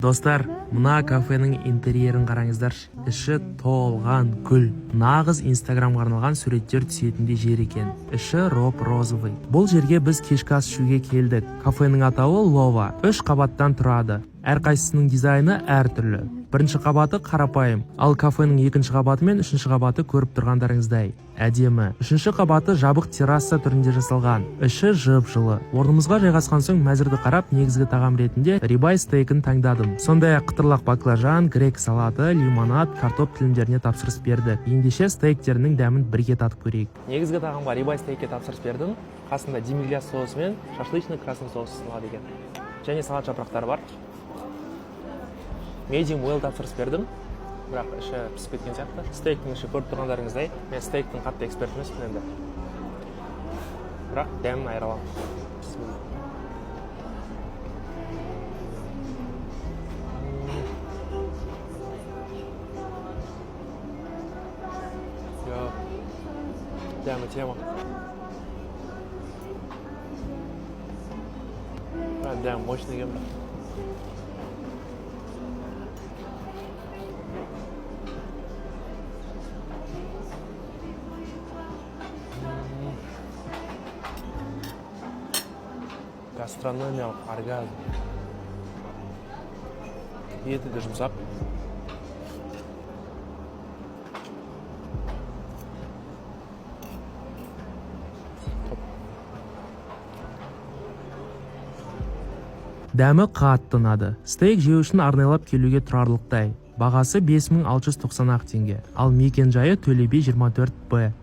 Достар, мына кафенің интерьерін қараңыздар. Іші толған гүл. Нағыз инстаграмға арналған суреттер түсетіндей жер екен. Іші роп-розовый. Бұл жерге біз кешкі ас ішуге келдік. Кафенің атауы Лова. 3 қабаттан тұрады. Әрқайсысының дизайны әртүрлі. Бірінші қабаты қарапайым, ал кафенің екінші қабаты мен үшінші қабаты көріп тұрғандарыңыздай әдемі. Үшінші қабаты жабық терраса түрінде жасалған. Іші жып-жылы. Орнымызға жайғасқан соң мәзірді қарап, негізгі тағам ретінде рибай стейкін таңдадым. Сондай-ақ қытырлақ баклажан, грек салаты, лимонад, картоп тілімдеріне тапсырыс берді. Ендеше стейктерінің дәмін бірге татып көрейік. Негізгі тағамға рибай стейкке тапсырыс бердім. Қасында демильяс соусы мен шашлычный красный соус ұсынылады екен. Және салат жапырақтары бар. Medium well тапсырыс бердім, бірақ іші пісіп кеткен сияқты. Стейктің іші көріп тұрғандарыңыздай, мен стейктің қатты эксперт емеспін енді. Бірақ дәмін айыра аламын. Дәмі тема. Дәмі мощный екен бірақ. Гастрономиялық оргазм. Еті де жұмсақ. Дәмі қатты ұнады. Стейк жеу үшін арнайлап келуге тұрарлықтай. Бағасы 5690 теңге. Ал мекен жайы Төле би 24Б.